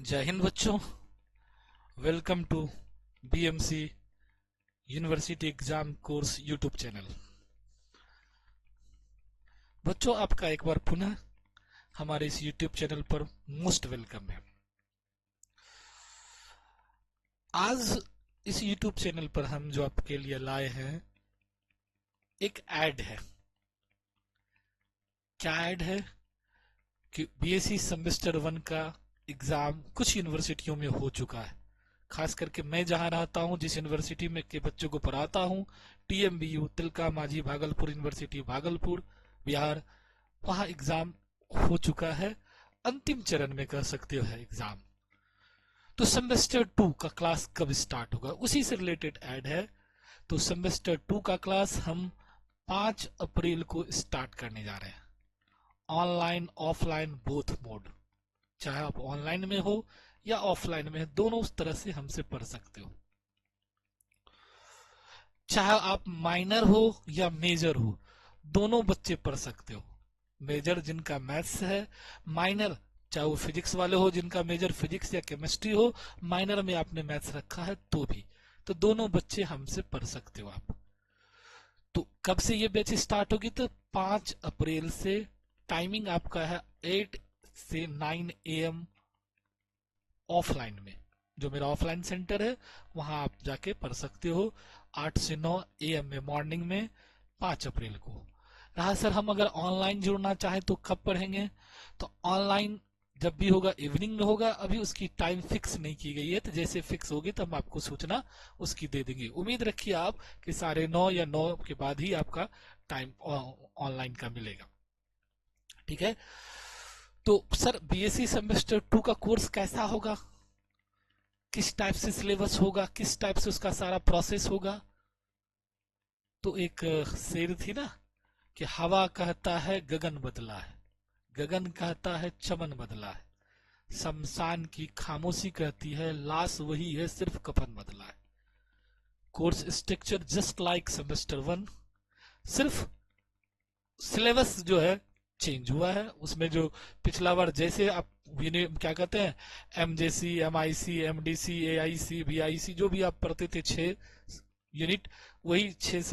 जय हिंद बच्चों। Welcome to BMC university exam course YouTube channel. बच्चों, आपका एक बार पुनः हमारे इस यूट्यूब चैनल पर मोस्ट वेलकम है। आज इस यूट्यूब चैनल पर हम जो आपके लिए लाए हैं एक ऐड है। क्या ऐड है कि बीएससी सेमेस्टर 1 का एग्जाम कुछ यूनिवर्सिटियों में हो चुका है। खास करके मैं जहां रहता हूं, जिस यूनिवर्सिटी में के बच्चों को पढ़ाता हूं, टीएमबीयू तिलका मांझी भागलपुर यूनिवर्सिटी भागलपुर बिहार, वहां एग्जाम हो चुका है। अंतिम चरण में कह सकते हो है एग्जाम। तो सेमेस्टर 2 का क्लास कब स्टार्ट होगा, उसी से रिलेटेड ऐड है। तो सेमेस्टर 2 का क्लास हम 5 अप्रैल को स्टार्ट करने जा रहे हैं। ऑनलाइन ऑफलाइन बोथ मोड, चाहे आप ऑनलाइन में हो या ऑफलाइन में, दोनों उस तरह से हमसे पढ़ सकते हो। चाहे आप माइनर हो या मेजर हो, दोनों बच्चे पढ़ सकते हो। मेजर जिनका मैथ्स है, माइनर चाहे वो फिजिक्स वाले हो जिनका मेजर फिजिक्स या केमिस्ट्री हो, माइनर में आपने मैथ्स रखा है तो भी, तो दोनों बच्चे हमसे पढ़ सकते हो आप। तो कब से ये बैच स्टार्ट होगी, तो 5 अप्रैल से। टाइमिंग आपका है 8 से 9 AM ऑफलाइन में। जो मेरा ऑफलाइन सेंटर है वहां आप जाके पढ़ सकते हो 8 से 9 AM में, मॉर्निंग में, 5 अप्रैल को। रहा सर हम अगर ऑनलाइन जुड़ना चाहें तो कब पढ़ेंगे, तो ऑनलाइन जब भी होगा इवनिंग में होगा। अभी उसकी टाइम फिक्स नहीं की गई है, तो जैसे फिक्स होगी तो हम आपको सूचना उसकी दे देंगे। उम्मीद रखिए आप कि 9:30 या 9 के बाद ही आपका टाइम ऑनलाइन का मिलेगा। ठीक है। तो सर बीएससी सेमेस्टर 2 का कोर्स कैसा होगा, किस टाइप से सिलेबस होगा, किस टाइप से उसका सारा प्रोसेस होगा। तो एक शेर थी ना कि हवा कहता है गगन बदला है, गगन कहता है चमन बदला है, शमशान की खामोशी कहती है लाश वही है सिर्फ कफन बदला है। Course structure just like semester 1, सिर्फ सिलेबस जो है चेंज हुआ है। उसमें जो पिछला बार जैसे आप क्या कहते हैं, MJC, MIC, MDC, AIC, BIC, जो भी आप पढ़ते थे 6 यूनिट, वही 6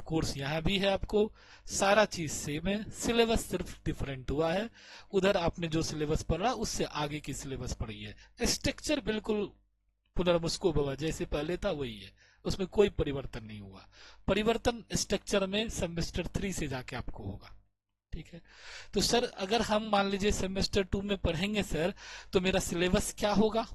कोर्स यहाँ भी है। आपको सारा चीज सेम है, सिलेबस सिर्फ डिफरेंट हुआ है। उधर आपने जो सिलेबस पढ़ा उससे आगे की सिलेबस पढ़ी है। स्ट्रक्चर बिल्कुल पुनर्मुस्को भवा जैसे पहले था वही है, उसमें कोई परिवर्तन नहीं हुआ। परिवर्तन स्ट्रक्चर में सेमेस्टर 3 से जाके आपको होगा। ठीक है। तो सर अगर हम मान लीजिए सेमेस्टर 2 में पढ़ेंगे सर, तो मेरा सिलेबस क्या होगा।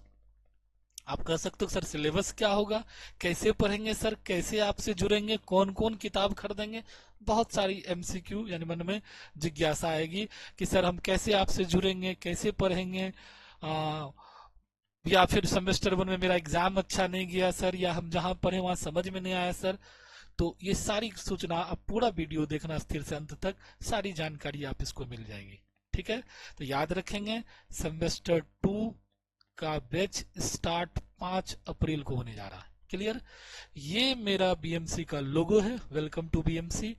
आप कह सकते हो सर सिलेबस क्या होगा, कैसे पढ़ेंगे सर, कैसे आपसे जुड़ेंगे, कौन कौन किताब खरीदेंगे। बहुत सारी एमसीक्यू यानी मन में जिज्ञासा आएगी कि सर हम कैसे आपसे जुड़ेंगे, कैसे पढ़ेंगे, या फिर सेमेस्टर 1 में मेरा एग्जाम अच्छा नहीं गया सर, या हम जहां पढ़े वहां समझ में नहीं आया सर। तो ये सारी सूचना आप पूरा वीडियो देखना स्थिर से अंत तक, सारी जानकारी आप इसको मिल जाएगी। ठीक है। तो याद रखेंगे सेमेस्टर 2 का बैच स्टार्ट 5 अप्रैल को होने जा रहा है। क्लियर। ये मेरा बीएमसी का लोगो है, वेलकम टू बीएमसी।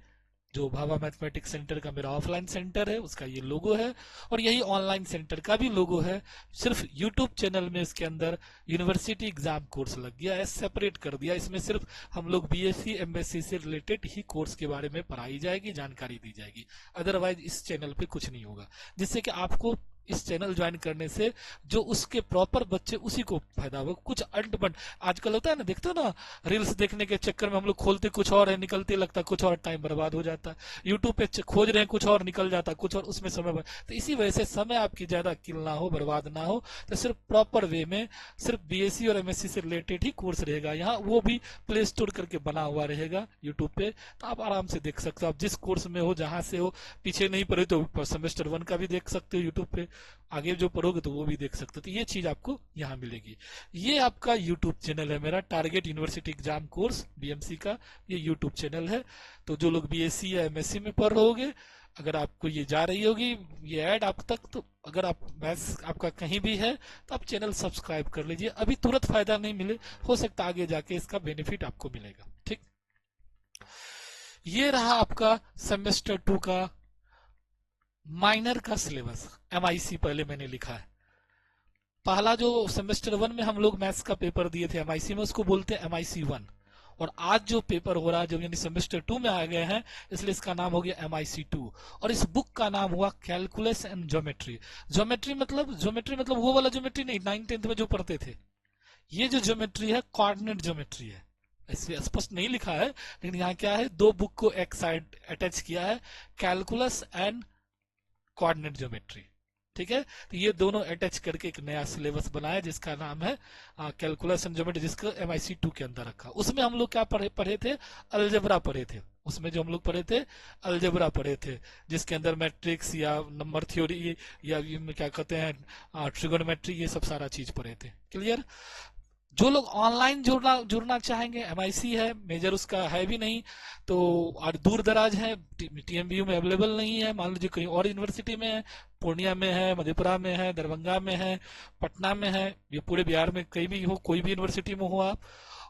जो भाभा मैथमेटिक्स सेंटर का मेरा ऑफलाइन सेंटर है उसका ये लोगो है, और यही ऑनलाइन सेंटर का भी लोगो है। सिर्फ यूट्यूब चैनल में इसके अंदर यूनिवर्सिटी एग्जाम कोर्स लग गया है, सेपरेट कर दिया। इसमें सिर्फ हम लोग बीएससी एमएससी से रिलेटेड ही कोर्स के बारे में पढ़ाई जाएगी, जानकारी दी जाएगी। अदरवाइज इस चैनल पे कुछ नहीं होगा, जिससे कि आपको इस चैनल ज्वाइन करने से जो उसके प्रॉपर बच्चे उसी को फायदा होगा। कुछ अंट बंट आजकल होता है ना, देखते हो ना, रील्स देखने के चक्कर में हम लोग खोलते कुछ और है, निकलते लगता कुछ और, टाइम बर्बाद हो जाता है। यूट्यूब पे खोज रहे हैं कुछ और, निकल जाता कुछ और, उसमें समय तो इसी वजह से समय आपकी ज्यादा किल ना हो, बर्बाद ना हो, तो सिर्फ प्रॉपर वे में सिर्फ बीएससी और एमएससी से रिलेटेड ही कोर्स रहेगा यहाँ। वो भी प्ले स्टोर करके बना हुआ रहेगा यूट्यूब पे, तो आप आराम से देख सकते हो। आप जिस कोर्स में हो, जहां से हो, पीछे नहीं पढ़े तो सेमेस्टर 1 का भी देख सकते हो यूट्यूब पे, आगे जो पढ़ोगे तो वो भी देख सकते हो। तो ये चीज आपको यहाँ मिलेगी। ये आपका यूट्यूब चैनल है मेरा, target university exam course BMC का ये यूट्यूब चैनल है। तो जो लोग बीएससी या एमएससी में पढ़ रहे होगे, अगर आपको ये जा रही होगी ये ऐड आप तक, तो अगर आप मैथ्स आपका कहीं भी है तो आप चैनल सब्सक्राइब कर लीजिए। अभी तुरंत फायदा नहीं मिले, हो सकता आगे जाके इसका बेनिफिट आपको मिलेगा। ठीक। ये रहा आपका सेमेस्टर 2 का माइनर का सिलेबस, एमआईसी पहले मैंने लिखा है। पहला जो सेमेस्टर 1 में हम लोग मैथ्स का पेपर दिए थे एमआईसी में, उसको बोलते हैं एमआईसी 1। और आज जो पेपर हो रहा है, जब यानी सेमेस्टर 2 में आ गए हैं, इसलिए इसका नाम हो गया एमआईसी 2। और इस बुक का नाम हुआ कैलकुलस एंड ज्योमेट्री। ज्योमेट्री मतलब वो वाला ज्योमेट्री नहीं, 9th-10th में जो पढ़ते थे। ये जो ज्योमेट्री है कोऑर्डिनेट ज्योमेट्री है। ऐसे स्पष्ट नहीं लिखा है, लेकिन यहाँ क्या है, दो बुक को एक साइड अटैच किया है, कैलकुलस एंड कोऑर्डिनेट ज्योमेट्री। ठीक है, तो ये दोनों अटैच करके एक नया सिलेबस बनाया जिसका नाम है कैलकुलस एंड ज्योमेट्री, जिसको एमआईसी 2 के अंदर रखा। उसमें हम लोग क्या पढ़े थे, अलजेब्रा पढ़े थे। उसमें जो हम लोग पढ़े थे, अलजेब्रा पढ़े थे, जिसके अंदर मैट्रिक्स या नंबर थ्योरी या ये क्या कहते हैं ट्रिगोनोमेट्री, ये सब सारा चीज पढ़े थे। क्लियर। जो लोग ऑनलाइन जुड़ना चाहेंगे, एमआईसी है, मेजर उसका है भी नहीं, तो और दूर दराज है, टीएमबीयू में अवेलेबल नहीं है, मान लीजिए कहीं और यूनिवर्सिटी में है, पूर्णिया में है, मधेपुरा में है, दरभंगा में है, पटना में है, ये पूरे बिहार में कहीं भी हो, कोई भी यूनिवर्सिटी में हो आप,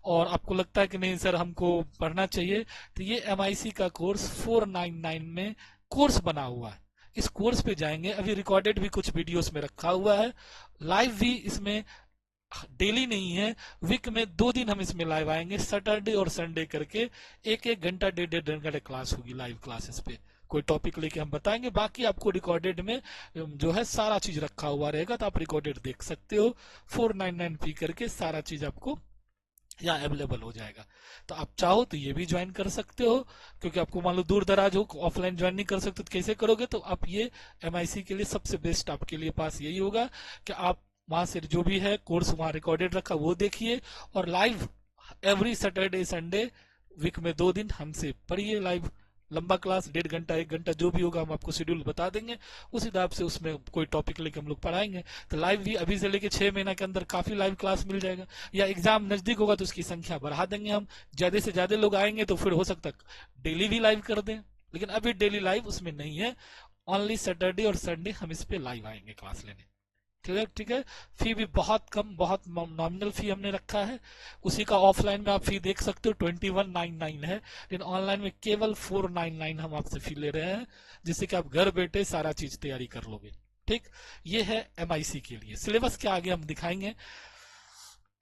और आपको लगता है कि नहीं सर हमको पढ़ना चाहिए, तो ये एमआईसी का कोर्स 499 में कोर्स बना हुआ है। इस कोर्स पे जाएंगे, अभी रिकॉर्डेड भी कुछ वीडियोस में रखा हुआ है, लाइव भी इसमें डेली नहीं है, वीक में 2 दिन हम इसमें लाइव आएंगे, सैटरडे और संडे करके, 1-1 घंटा 1.5 घंटे क्लास होगी, लाइव क्लासेस पे कोई टॉपिक लेके हम बताएंगे। बाकी आपको रिकॉर्डेड में जो है सारा चीज रखा हुआ रहेगा, तो आप रिकॉर्डेड देख सकते हो। 499 करके सारा चीज आपको यहाँ अवेलेबल हो जाएगा। तो आप चाहो तो ये भी ज्वाइन कर सकते हो, क्योंकि आपको मान लो दूर दराज हो, ऑफलाइन ज्वाइन नहीं कर सकते तो कैसे करोगे, तो आप ये एमआईसी के लिए सबसे बेस्ट आपके लिए पास यही होगा कि आप वहां से जो भी है कोर्स वहां रिकॉर्डेड रखा वो देखिए, और live every Saturday Sunday week में 2 दिन हमसे पढ़िए लाइव। लंबा क्लास 1.5 घंटा 1 घंटा जो भी होगा हम आपको शेड्यूल बता देंगे, उस हिसाब से उसमें कोई टॉपिक लेके हम लोग पढ़ाएंगे। तो लाइव भी अभी से लेके 6 महीना के अंदर काफी लाइव क्लास मिल जाएगा, या एग्जाम नजदीक होगा तो उसकी संख्या बढ़ा देंगे हम, ज्यादा से ज्यादा लोग आएंगे तो फिर हो सकता है डेली भी लाइव कर दें, लेकिन अभी डेली लाइव उसमें नहीं है, ओनली सैटरडे और संडे हम इस पे लाइव आएंगे क्लास लेने। क्लियर। ठीक है, फी भी बहुत कम, बहुत नॉमिनल फी हमने रखा है। उसी का ऑफलाइन में आप फी देख सकते हो 2199 है, लेकिन ऑनलाइन में केवल 499 हम आपसे फी ले रहे हैं, जिससे कि आप घर बैठे सारा चीज तैयारी कर लोगे। ठीक, ये है एमआईसी के लिए। सिलेबस के आगे हम दिखाएंगे।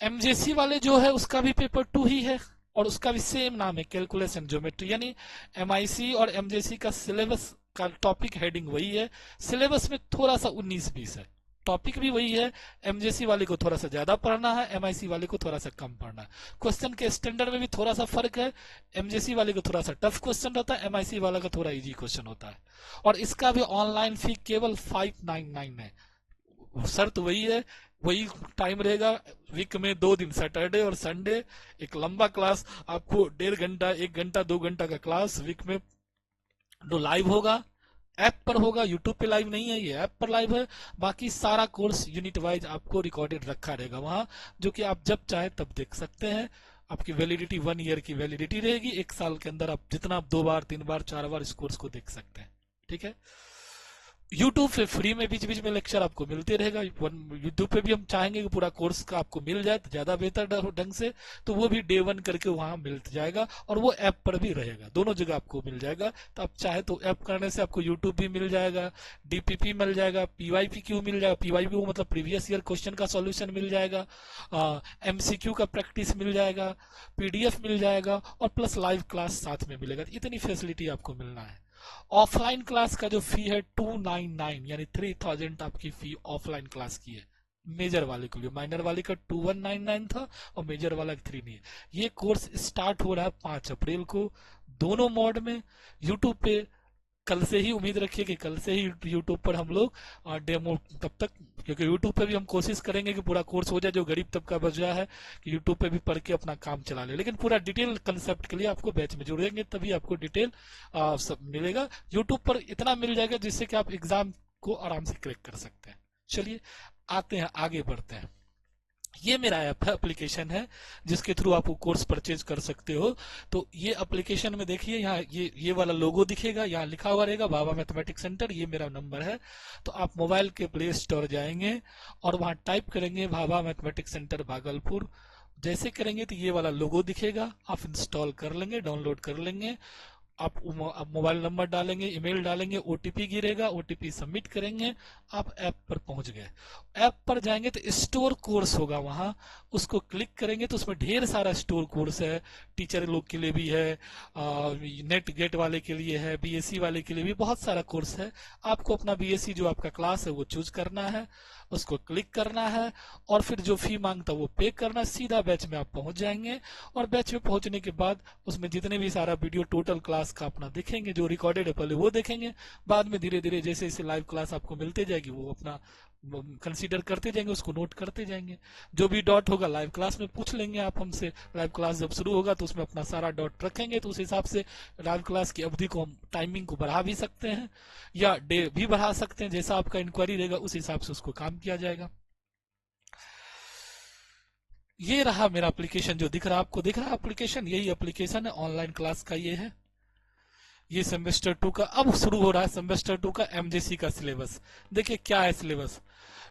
एमजेसी वाले जो है उसका भी पेपर 2 ही है, और उसका भी सेम नाम है कैलकुलेशन ज्योमेट्री, यानी एमआईसी और एमजेसी का सिलेबस का टॉपिक हेडिंग वही है, सिलेबस में थोड़ा सा 19-20 है, टॉपिक भी वही है। एमजेसी वाले को थोड़ा सा ज्यादा पढ़ना है, एमआईसी वाले को थोड़ा सा कम पढ़ना है। क्वेश्चन के स्टैंडर्ड में भी थोड़ा सा फर्क है, एमजेसी वाले को थोड़ा सा टफ क्वेश्चन रहता है, एमआईसी वाला का थोड़ा इजी क्वेश्चन होता है। और इसका भी ऑनलाइन फी केवल 599 है, शर्त वही है, वही टाइम रहेगा, वीक में 2 दिन सैटरडे और संडे, एक लंबा क्लास आपको 1.5 घंटा 1 घंटा 2 घंटा का क्लास वीक में जो लाइव होगा, ऐप पर होगा, यूट्यूब पे लाइव नहीं है, ये ऐप पर लाइव है। बाकी सारा कोर्स यूनिट वाइज आपको रिकॉर्डेड रखा रहेगा वहां, जो कि आप जब चाहे तब देख सकते हैं। आपकी वैलिडिटी 1 ईयर की वैलिडिटी रहेगी, 1 साल के अंदर आप जितना आप 2 बार 3 बार 4 बार इस कोर्स को देख सकते हैं। ठीक है, यूट्यूब पे फ्री में बीच बीच में लेक्चर आपको मिलते रहेगा। यूट्यूब पे भी हम चाहेंगे कि पूरा कोर्स का आपको मिल जाए तो ज्यादा बेहतर ढंग से, तो वो भी डे 1 करके वहां मिल जाएगा, और वो ऐप पर भी रहेगा, दोनों जगह आपको मिल जाएगा। तो आप चाहे तो ऐप करने से आपको यूट्यूब भी मिल जाएगा, डीपीपी मिल जाएगा, पीवाईपीक्यू मिल जाएगा, पीवाईपीक्यू मतलब प्रीवियस ईयर क्वेश्चन का सॉल्यूशन मिल जाएगा, एमसीक्यू का प्रैक्टिस मिल जाएगा, पीडीएफ मिल जाएगा, और प्लस लाइव क्लास साथ में मिलेगा। इतनी फैसिलिटी आपको मिलना है। ऑफलाइन क्लास का जो फी है 299 यानी 3000 आपकी फी ऑफलाइन क्लास की है, मेजर वाले के लिए। माइनर वाले का 2199 था, और मेजर वाला 3 नहीं है। ये कोर्स स्टार्ट हो रहा है 5 अप्रैल को, दोनों मोड में। यूट्यूब पे कल से ही उम्मीद रखिए कि कल से ही यूट्यूब पर हम लोग डेमो, तब तक क्योंकि यूट्यूब पे भी हम कोशिश करेंगे कि पूरा कोर्स हो जाए, जो गरीब तबका बच गया है कि यूट्यूब पे भी पढ़ के अपना काम चला ले, लेकिन पूरा डिटेल कंसेप्ट के लिए आपको बैच में जुड़ेंगे, तभी आपको डिटेल सब मिलेगा। यूट्यूब पर इतना मिल जाएगा जिससे कि आप एग्जाम को आराम से क्रैक कर सकते हैं। चलिए आते हैं, आगे बढ़ते हैं। ये मेरा ऐप है, एप्लीकेशन है, जिसके थ्रू आप कोर्स परचेज कर सकते हो। तो ये एप्लीकेशन में देखिए, यहाँ ये वाला लोगो दिखेगा, यहाँ लिखा हुआ रहेगा भाभा मैथमेटिक्स सेंटर, ये मेरा नंबर है। तो आप मोबाइल के प्ले स्टोर जाएंगे और वहां टाइप करेंगे भाभा मैथमेटिक्स सेंटर भागलपुर। जैसे करेंगे तो ये वाला लोगो दिखेगा, आप इंस्टॉल कर लेंगे, डाउनलोड कर लेंगे। आप मोबाइल नंबर डालेंगे, ईमेल डालेंगे, ओटीपी गिरेगा, ओटीपी सबमिट करेंगे, आप ऐप पर पहुंच गए। ऐप पर जाएंगे तो स्टोर कोर्स होगा वहां, उसको क्लिक करेंगे तो उसमें ढेर सारा स्टोर कोर्स है, टीचर लोग के लिए भी है, नेट गेट वाले के लिए है, बीएससी वाले के लिए भी बहुत सारा कोर्स है। आपको अपना बीएससी जो आपका क्लास है वो चूज करना है, उसको क्लिक करना है और फिर जो फी मांगता है वो पे करना है, सीधा बैच में आप पहुंच जाएंगे। और बैच में पहुंचने के बाद उसमें जितने भी सारा वीडियो टोटल क्लास का अपना देखेंगे, जो रिकॉर्डेड है पहले वो देखेंगे, बाद में धीरे धीरे जैसे जैसे लाइव क्लास आपको मिलते जाएगी वो अपना कंसीडर करते जाएंगे, उसको नोट करते जाएंगे। जो भी डॉट होगा लाइव क्लास में पूछ लेंगे आप हमसे, लाइव क्लास जब शुरू होगा तो उसमें अपना सारा डॉट रखेंगे, तो उस हिसाब से लाइव क्लास की अवधि को हम टाइमिंग को बढ़ा भी सकते हैं या डे भी बढ़ा सकते हैं, जैसा आपका इंक्वायरी रहेगा उस हिसाब से उसको काम किया जाएगा। ये रहा मेरा एप्लीकेशन जो दिख रहा है आपको, दिख रहा है एप्लीकेशन, यही एप्लीकेशन है ऑनलाइन क्लास का, ये है। ये सेमेस्टर 2 का अब शुरू हो रहा है, सेमेस्टर 2 का एमजेसी का सिलेबस। देखिए क्या है सिलेबस।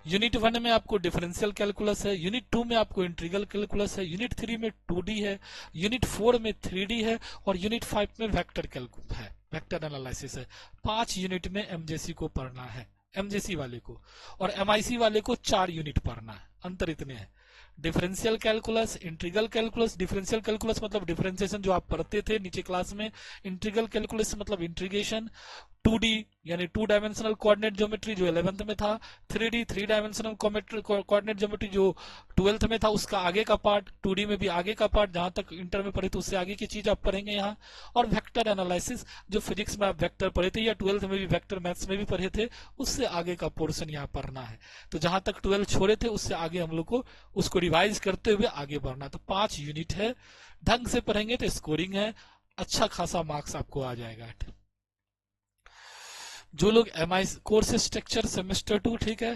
यूनिट 1 में आपको डिफरेंशियल कैलकुलस है, यूनिट 2 में आपको इंटीग्रल कैलकुलस है, यूनिट 3 में 2D है, यूनिट 4 में 3D है और यूनिट 5 में वेक्टर कैलकुलस है, वेक्टर एनालिसिस है। 5 यूनिट में एमजेसी को पढ़ना है, एमजेसी वाले को, और एमआईसी वाले को 4 यूनिट पढ़ना है। अंतर इतने हैं, differential calculus, integral calculus. Differential calculus मतलब डिफरेंशिएशन जो आप पढ़ते थे नीचे क्लास में, इंटीग्रल कैलकुलस मतलब इंटीग्रेशन, 2D यानी 2 डायमेंशनल कोऑर्डिनेट ज्योमेट्री जो 11th में था, 3D 3 डायमेंशनल कोऑर्डिनेट ज्योमेट्री जो 12th में था, उसका आगे का पार्ट, 2D में भी आगे का पार्ट, जहां तक इंटर में पढ़े थे उससे आगे की चीज आप पढ़ेंगे यहाँ। और वेक्टर एनालिसिस जो फिजिक्स में आप वेक्टर पढ़े थे या 12th में भी वेक्टर मैथ्स में भी पढ़े थे, उससे आगे का पोर्शन यहाँ पढ़ना है। तो जहां तक 12th छोड़े थे उससे आगे हम लोग को उसको रिवाइज करते हुए आगे बढ़ना। तो 5 यूनिट है, ढंग से पढ़ेंगे तो स्कोरिंग है, अच्छा खासा मार्क्स आपको आ जाएगा। जो लोग एमआई कोर्स स्ट्रक्चर सेमेस्टर 2, ठीक है,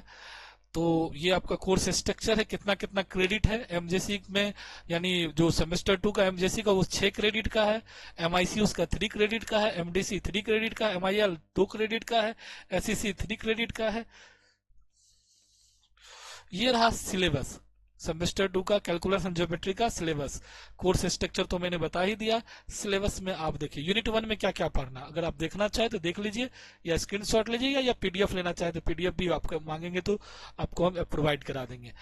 तो ये आपका कोर्स स्ट्रक्चर है, कितना कितना क्रेडिट है एमजेसी में, यानी जो सेमेस्टर 2 का एमजेसी का वो 6 क्रेडिट का है, एमआईसी उसका 3 क्रेडिट का है, एमडीसी 3 क्रेडिट का है, एमआईएल 2 क्रेडिट का है, एसईसी 3 क्रेडिट का है। ये रहा सिलेबस, सेमेस्टर 2 का कैलकुलस एंड ज्योमेट्री का सिलेबस। कोर्स स्ट्रक्चर तो मैंने बता ही दिया। सिलेबस में आप देखिए यूनिट 1 में क्या क्या पढ़ना, अगर आप देखना चाहे तो देख लीजिए या स्क्रीनशॉट लीजिएगा या पीडीएफ लेना चाहे तो पीडीएफ भी आपको मांगेंगे तो आपको हम प्रोवाइड करा देंगे।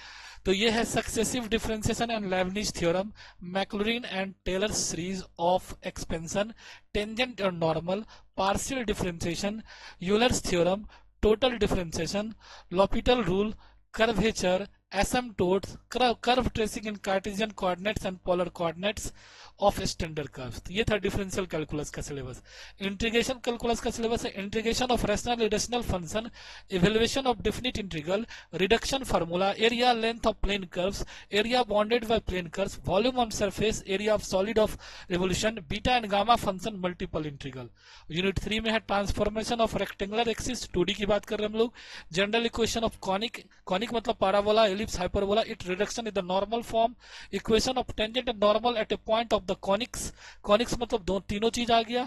तो ये है successive differentiation and Leibniz theorem, Maclaurin and Taylor series of expansion, tangent और normal, partial differentiation, Euler's theorem, total differentiation, l'Hopital rule, curvature, asymptotes, curve tracing in Cartesian coordinates and polar coordinates of standard curves। ये था differential calculus का syllabus. Integration calculus का syllabus है integration of rational irrational function, evaluation of definite integral, reduction formula, area length of plane curves, area bounded by plane curves, volume on surface, area of solid of revolution, beta and gamma function, multiple integral. Unit 3 में है transformation of rectangular axis, 2D की बात कर रहे हैं हम लोग, general equation of conic, conic मतलब parabola, ellipse, hyperbola, it reduction in the normal form, equation of tangent and normal at a point of the conics, conics मतलब दो तीनों चीज आ गया।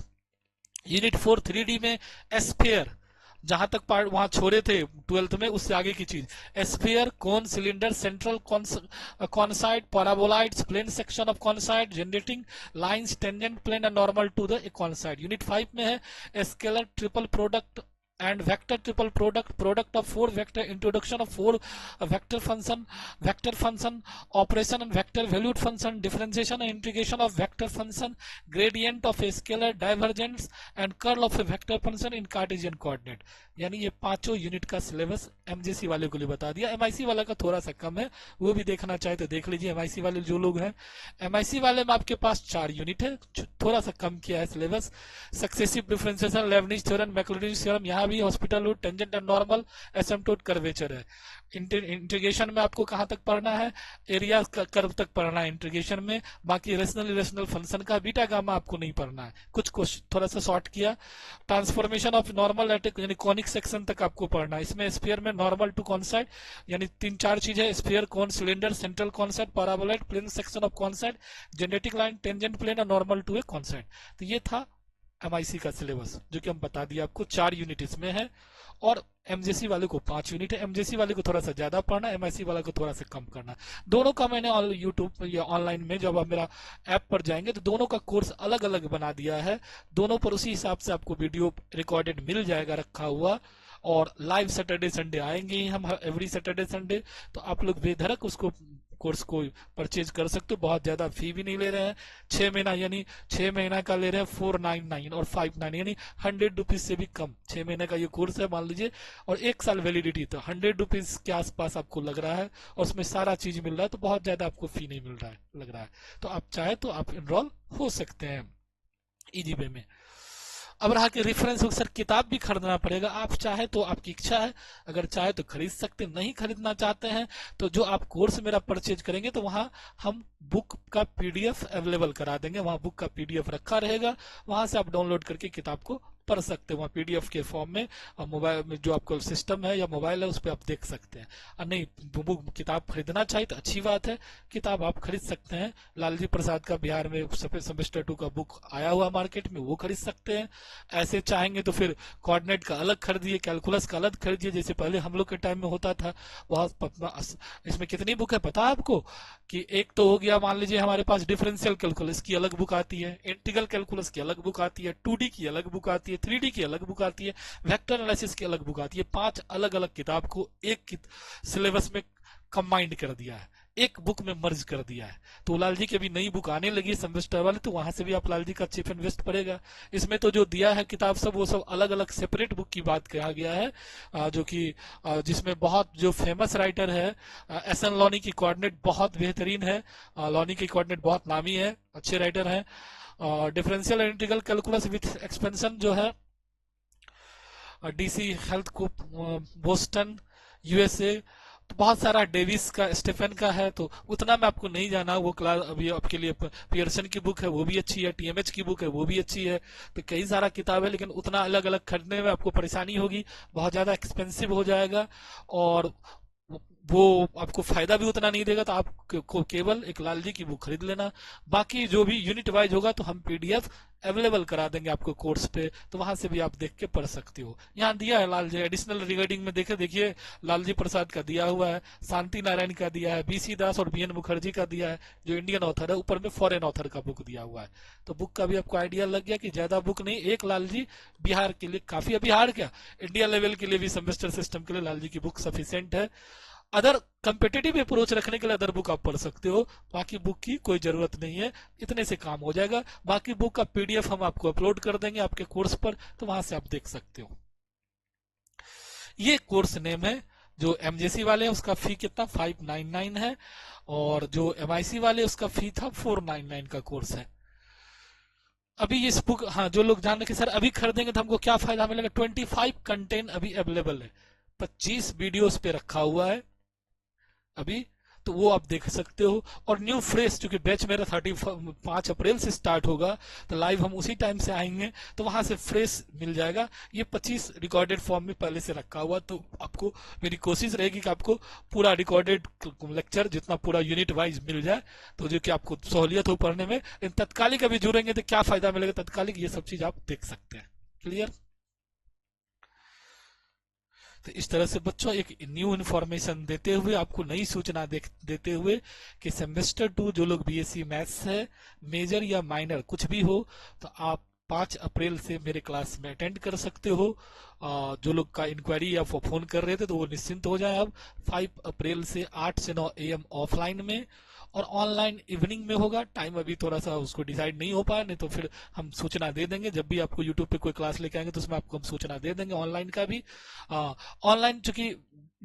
यूनिट 4 3D में एस्फेयर, जहां तक पार्ट वहां छोड़े थे 12th में उससे आगे की चीज, sphere, cone, cylinder, central conicoid, paraboloids, plane section of conicoid, generating lines, tangent plane and normal to the conicoid. Unit 5 में है scalar triple product and vector triple product, product of 4 vector, introduction of 4 vector function, operation and vector valued function, differentiation and integration of vector function, gradient of a scalar, divergence and curl of a vector function in Cartesian coordinate। यानी ये पांचों unit का syllabus MJC वाले को लिए बता दिया। MIC वाला का थोड़ा सा कम है, वो भी देखना चाहे तो देख लीजिए। एमआईसी वाले जो लोग हैं, एमआईसी वाले में आपके पास 4 यूनिट है, थोड़ा सा कम किया है syllabus. Successive differentiation, Leibniz theorem, Maclaurin theorem, यहाँ भी hospital rule, tangent and normal, asymptote, curvature है। इंटीग्रेशन में आपको कहां तक पढ़ना है, एरिया कर्व तक पढ़ना है इंटीग्रेशन में, बाकी रेशनल इरेशनल फंक्शन का बीटा गामा आपको नहीं पढ़ना है, कुछ थोड़ा सा शॉर्ट किया। ट्रांसफॉर्मेशन ऑफ नॉर्मल एट यानी कॉनिक सेक्शन तक आपको पढ़ना है। इसमें स्फीयर में नॉर्मल टू कॉनसाइड यानी 3-4 चीज है, sphere, cone, cylinder, central conicoid, paraboloid, plane section of conicoid, generating line, tangent plane और नॉर्मल टू ए कॉनसाइड। तो ये था एमआईसी का सिलेबस, जो कि हम बता दिए आपको 4 यूनिट इसमें है, और एमजेसी वाले को 5 यूनिट है। एमजेसी वाले को थोड़ा सा ज्यादा पढ़ना, एमआईसी वाले को थोड़ा सा कम करना। दोनों का मैंने यूट्यूब या ऑनलाइन में, जब आप मेरा ऐप पर जाएंगे तो दोनों का कोर्स अलग अलग बना दिया है। दोनों पर उसी हिसाब से आपको वीडियो रिकॉर्डेड मिल जाएगा रखा हुआ, और लाइव सैटरडे संडे आएंगे ही हम, एवरी सैटरडे संडे। तो आप लोग बेधड़क उसको कोर्स को परचेज कर सकते हो। बहुत ज्यादा फी भी नहीं ले रहे हैं। 6 महीना यानी 6 महीना का ले रहे हैं 499 और 59, यानी 100 रुपीज से भी कम 6 महीने का ये कोर्स है मान लीजिए, और 1 साल वैलिडिटी, तो 100 रुपीज के आसपास आपको लग रहा है, और उसमें सारा चीज मिल रहा है, तो बहुत ज्यादा आपको फी नहीं मिल रहा है लग रहा है। तो आप चाहे तो आप इनरोल हो सकते हैं इजी वे में। अब रहा कि रेफरेंस बुक, सर किताब भी खरीदना पड़ेगा। आप चाहे तो, आपकी इच्छा है, अगर चाहे तो खरीद सकते, नहीं खरीदना चाहते हैं तो जो आप कोर्स मेरा परचेज करेंगे तो वहां हम बुक का पीडीएफ अवेलेबल करा देंगे। वहां बुक का पीडीएफ रखा रहेगा, वहां से आप डाउनलोड करके किताब को पढ़ सकते हैं वहाँ पीडीएफ के फॉर्म में। और मोबाइल में जो आपका सिस्टम है या मोबाइल है उस पर आप देख सकते हैं। और नहीं बुक किताब खरीदना चाहिए तो अच्छी बात है, किताब आप खरीद सकते हैं। लालजी प्रसाद का बिहार में सेमेस्टर 2 का बुक आया हुआ मार्केट में, वो खरीद सकते हैं। ऐसे चाहेंगे तो फिर कोऑर्डिनेट का अलग खरीदिए, कैलकुलस का अलग खरीदिए, जैसे पहले हम लोग के टाइम में होता था। बहुत इसमें कितनी बुक है पता है आपको? कि एक तो हो गया, मान लीजिए हमारे पास डिफरेंशियल कैलकुलस की अलग बुक आती है, इंटीग्रल कैलकुलस की अलग बुक आती है, 2D की अलग बुक आती है, 3D की अलग बुक आती है, वेक्टर एनालिसिस की अलग बुक आती है। 5 अलग अलग किताब को एक सिलेबस में कंबाइंड कर दिया है, एक बुक में मर्ज कर दिया है। तो लाल जी की अभी नई बुक आने लगी सेमेस्टर वाले, तो वहां से भी आप लाल जी का चीफ एंड वेस्ट पड़ेगा। इसमें तो जो दिया है किताब सब, वो सब अलग अलग सेपरेट बुक की बात कहा गया है, जो कि जिसमें बहुत जो फेमस राइटर है एस एन लॉनी की कोऑर्डिनेट बहुत बेहतरीन है। लॉनी की कोऑर्डिनेट बहुत नामी है, अच्छे राइटर हैं। Differential and integral calculus with expansion जो है डीसी हेल्थ को बोस्टन यूएसए, तो बहुत सारा डेविस का स्टेफन का है, तो उतना मैं आपको नहीं जाना। वो क्लास अभी आपके लिए पियर्सन की बुक है, वो भी अच्छी है, टीएमएच की बुक है, वो भी अच्छी है। तो कई सारा किताब है, लेकिन उतना अलग अलग खरीदने में आपको परेशानी होगी, बहुत ज्यादा एक्सपेंसिव हो जाएगा, और वो आपको फायदा भी उतना नहीं देगा। तो आप को केवल एक लाल जी की बुक खरीद लेना। बाकी जो भी यूनिट वाइज होगा तो हम पीडीएफ अवेलेबल करा देंगे आपको कोर्स पे, तो वहां से भी आप देख के पढ़ सकते हो। यहाँ दिया है लाल जी एडिशनल रिगार्डिंग में, देखिए लालजी प्रसाद का दिया हुआ है, शांति नारायण का दिया है, बीसी दास और बीएन मुखर्जी का दिया है जो इंडियन ऑथर है, ऊपर में फॉरेन ऑथर का बुक दिया हुआ है। तो बुक का भी आपको आइडिया लग गया कि ज्यादा बुक नहीं, एक लाल जी बिहार के लिए काफी, बिहार क्या इंडिया लेवल के लिए भी सेमेस्टर सिस्टम के लिए लाल जी की बुक सफिशियंट है। अदर कंपेटिटिव अप्रोच रखने के लिए अदर बुक आप पढ़ सकते हो, बाकी बुक की कोई जरूरत नहीं है, इतने से काम हो जाएगा। बाकी बुक का पीडीएफ हम आपको अपलोड कर देंगे आपके कोर्स पर, तो वहां से आप देख सकते हो। ये कोर्स नेम है। जो एमजेसी वाले हैं उसका फी कितना 599 है, और जो एमआईसी वाले उसका फी था 499 का कोर्स है। अभी इस बुक, हाँ जो लोग जान रहे कि सर अभी खरीदेंगे तो हमको क्या फायदा मिलेगा, 25 कंटेंट अभी अवेलेबल है, 25 वीडियोस पे रखा हुआ है अभी, तो वो आप देख सकते हो। और न्यू फ्रेश, क्योंकि बैच मेरा 5 अप्रैल से स्टार्ट होगा, तो लाइव हम उसी टाइम से आएंगे, तो वहां से फ्रेश मिल जाएगा। ये 25 रिकॉर्डेड फॉर्म में पहले से रखा हुआ, तो आपको मेरी कोशिश रहेगी कि आपको पूरा रिकॉर्डेड लेक्चर जितना पूरा यूनिट वाइज मिल जाए, तो जो कि आपको सहूलियत हो पढ़ने में। तत्कालिक अभी जुड़ेंगे तो क्या फायदा मिलेगा तत्कालिक, ये सब चीज आप देख सकते हैं। क्लियर? तो इस तरह से बच्चों एक न्यू इन्फॉर्मेशन देते हुए, आपको नई सूचना देते हुए कि सेमेस्टर 2 जो लोग बीएससी मैथ्स है, मेजर या माइनर कुछ भी हो, तो आप 5 अप्रैल से मेरे क्लास में अटेंड कर सकते हो। जो लोग का इंक्वायरी या फोन कर रहे थे तो वो निश्चिंत हो जाए। अब 5 अप्रैल से 8 से 9 AM ऑफलाइन में, और ऑनलाइन इवनिंग में होगा। टाइम अभी थोड़ा सा उसको डिसाइड नहीं हो पाया, नहीं तो फिर हम सूचना दे देंगे। जब भी आपको यूट्यूब पे कोई क्लास लेके आएंगे तो उसमें आपको हम सूचना दे देंगे ऑनलाइन का भी। ऑनलाइन चूंकि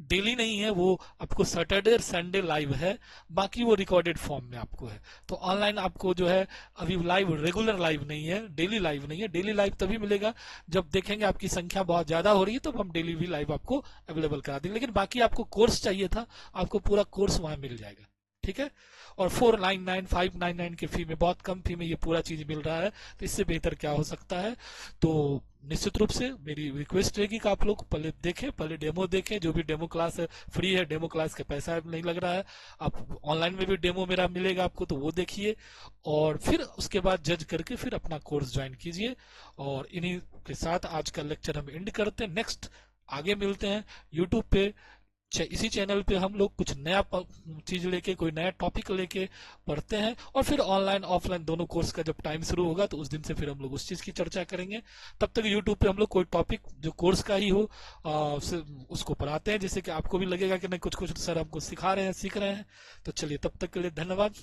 डेली नहीं है, वो आपको सैटरडे और संडे लाइव है, बाकी वो रिकॉर्डेड फॉर्म में आपको है। तो ऑनलाइन आपको जो है अभी लाइव, रेगुलर लाइव नहीं है, डेली लाइव नहीं है। डेली लाइव तभी मिलेगा जब देखेंगे आपकी संख्या बहुत ज्यादा हो रही है, तो हम डेली भी लाइव आपको अवेलेबल करा देंगे। लेकिन बाकी आपको कोर्स चाहिए था, आपको पूरा कोर्स वहां मिल जाएगा, ठीक है। और 499 599 की फी में, बहुत कम फी में ये पूरा चीज मिल रहा है, तो इससे बेहतर क्या हो सकता है। तो निश्चित रूप से मेरी रिक्वेस्ट रहेगी कि आप लोग पहले देखें, पहले डेमो देखें। जो भी डेमो क्लास है फ्री है, डेमो क्लास का पैसा नहीं लग रहा है। आप ऑनलाइन में भी डेमो मेरा मिलेगा आपको, तो वो देखिए और फिर उसके बाद जज करके फिर अपना कोर्स ज्वाइन कीजिए। और इन्हीं के साथ आज का लेक्चर हम एंड करते हैं। नेक्स्ट आगे मिलते हैं यूट्यूब पे। इसी चैनल पे हम लोग कुछ नया चीज लेके, कोई नया टॉपिक लेके पढ़ते हैं, और फिर ऑनलाइन ऑफलाइन दोनों कोर्स का जब टाइम शुरू होगा तो उस दिन से फिर हम लोग उस चीज की चर्चा करेंगे। तब तक यूट्यूब पे हम लोग कोई टॉपिक जो कोर्स का ही हो उसको पढ़ाते हैं, जिससे कि आपको भी लगेगा कि नहीं कुछ कुछ सर हमको सिखा रहे हैं, सीख रहे हैं। तो चलिए, तब तक के लिए धन्यवाद।